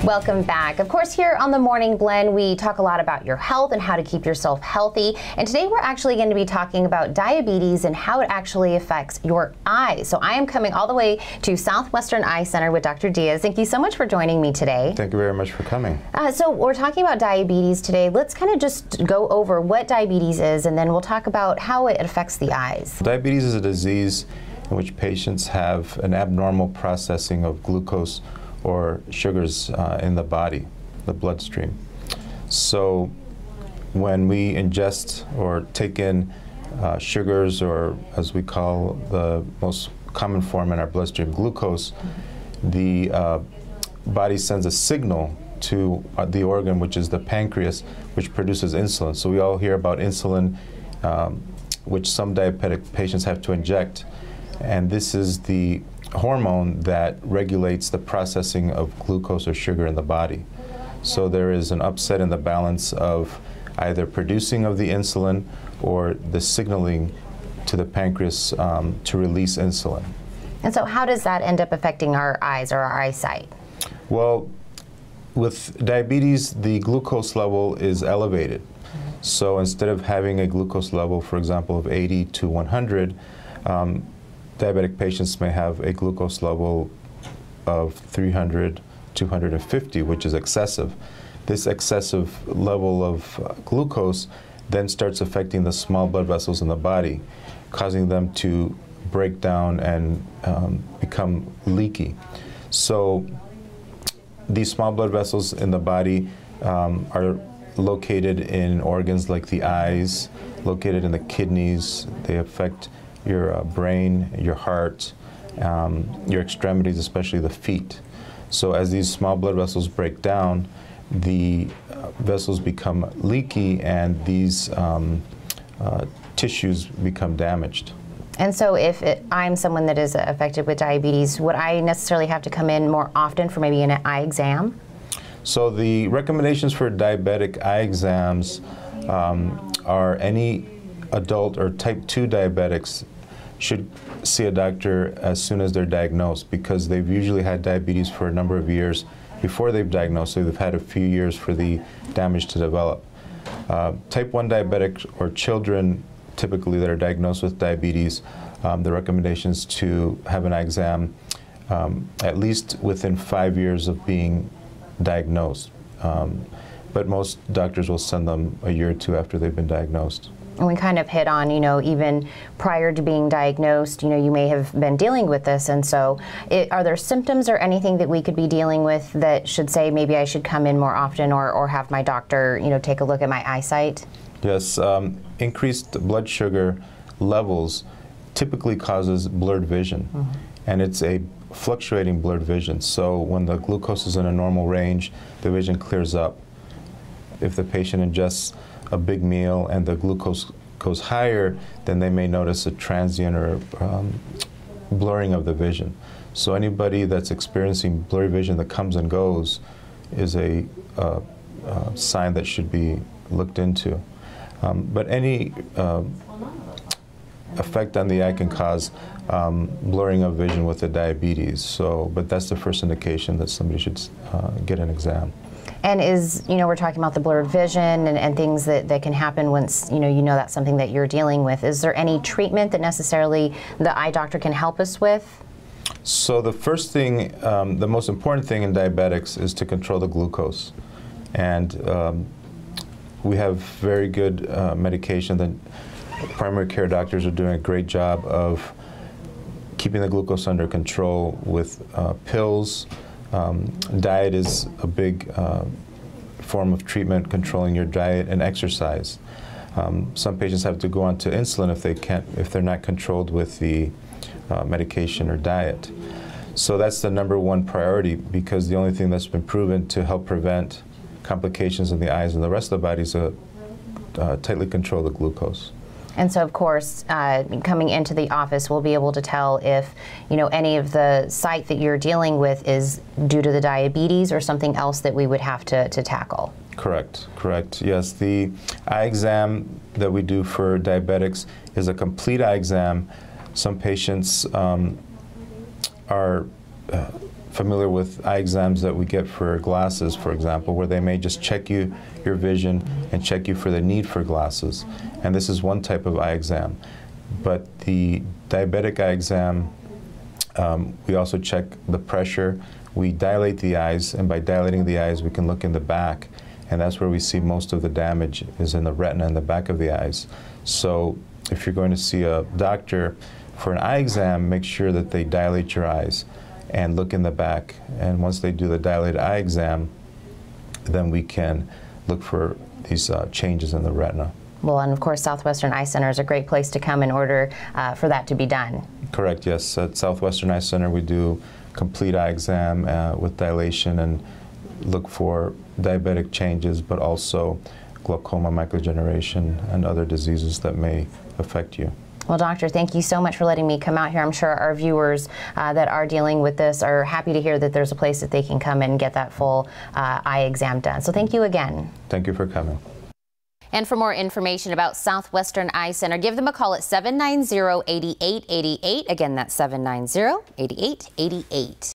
Welcome back. Of course, here on the Morning Blend, we talk a lot about your health and how to keep yourself healthy. And today we're actually going to be talking about diabetes and how it actually affects your eyes. So I am coming all the way to Southwestern Eye Center with Dr. Diaz. Thank you so much for joining me today. Thank you very much for coming. So we're talking about diabetes today. Let's kind of just go over what diabetes is, and then we'll talk about how it affects the eyes. Diabetes is a disease in which patients have an abnormal processing of glucose or sugars in the body, the bloodstream. So when we ingest or take in sugars, or as we call the most common form in our bloodstream, glucose, the body sends a signal to the organ, which is the pancreas, which produces insulin. So we all hear about insulin, which some diabetic patients have to inject. And this is the hormone that regulates the processing of glucose or sugar in the body. So there is an upset in the balance of either producing of the insulin or the signaling to the pancreas to release insulin. And so how does that end up affecting our eyes or our eyesight? Well, with diabetes, the glucose level is elevated. So instead of having a glucose level, for example, of 80 to 100, diabetic patients may have a glucose level of 300, 250, which is excessive. This excessive level of glucose then starts affecting the small blood vessels in the body, causing them to break down and become leaky. So these small blood vessels in the body are located in organs like the eyes, located in the kidneys. They affect your brain, your heart, your extremities, especially the feet. So as these small blood vessels break down, the vessels become leaky and these tissues become damaged. And so if I'm someone that is affected with diabetes, would I necessarily have to come in more often for maybe an eye exam? So the recommendations for diabetic eye exams are any adult or type 2 diabetics should see a doctor as soon as they're diagnosed, because they've usually had diabetes for a number of years before they've diagnosed, so they've had a few years for the damage to develop. Type 1 diabetic or children typically that are diagnosed with diabetes, the recommendation is to have an eye exam at least within 5 years of being diagnosed. But most doctors will send them a year or two after they've been diagnosed. And we kind of hit on, even prior to being diagnosed, you may have been dealing with this. And so are there symptoms or anything that we could be dealing with that should say maybe I should come in more often or have my doctor, take a look at my eyesight? Yes, increased blood sugar levels typically causes blurred vision. Mm-hmm. And it's a fluctuating blurred vision. So when the glucose is in a normal range, the vision clears up. If the patient ingests a big meal and the glucose goes higher, then they may notice a transient or blurring of the vision. So anybody that's experiencing blurry vision that comes and goes is a sign that should be looked into. But any effect on the eye can cause blurring of vision with the diabetes. So, but that's the first indication that somebody should get an exam. And we're talking about the blurred vision and things that can happen once, you know that's something that you're dealing with. Is there any treatment that necessarily the eye doctor can help us with? So the first thing, the most important thing in diabetics is to control the glucose. And we have very good medication that primary care doctors are doing a great job of keeping the glucose under control with pills. Diet is a big form of treatment, controlling your diet, and exercise. Some patients have to go on to insulin if they're not controlled with the medication or diet. So that's the #1 priority, because the only thing that's been proven to help prevent complications in the eyes and the rest of the body is to tightly control the glucose. And so, of course, coming into the office, we'll be able to tell if, any of the sight that you're dealing with is due to the diabetes or something else that we would have to tackle. Correct, correct. Yes, the eye exam that we do for diabetics is a complete eye exam. Some patients are familiar with eye exams that we get for glasses, for example, where they may just check your vision and check you for the need for glasses. And this is one type of eye exam. But the diabetic eye exam, we also check the pressure. We dilate the eyes, and by dilating the eyes, we can look in the back. And that's where we see most of the damage is in the retina and the back of the eyes. So if you're going to see a doctor for an eye exam, make sure that they dilate your eyes and look in the back. And once they do the dilated eye exam, then we can look for these changes in the retina. Well, and of course, Southwestern Eye Center is a great place to come in order for that to be done. Correct, yes. At Southwestern Eye Center, we do complete eye exam with dilation and look for diabetic changes, but also glaucoma, macular degeneration, and other diseases that may affect you. Well, doctor, thank you so much for letting me come out here. I'm sure our viewers that are dealing with this are happy to hear that there's a place that they can come and get that full eye exam done. So thank you again. Thank you for coming. And for more information about Southwestern Eye Center, give them a call at 790-8888. Again, that's 790-8888.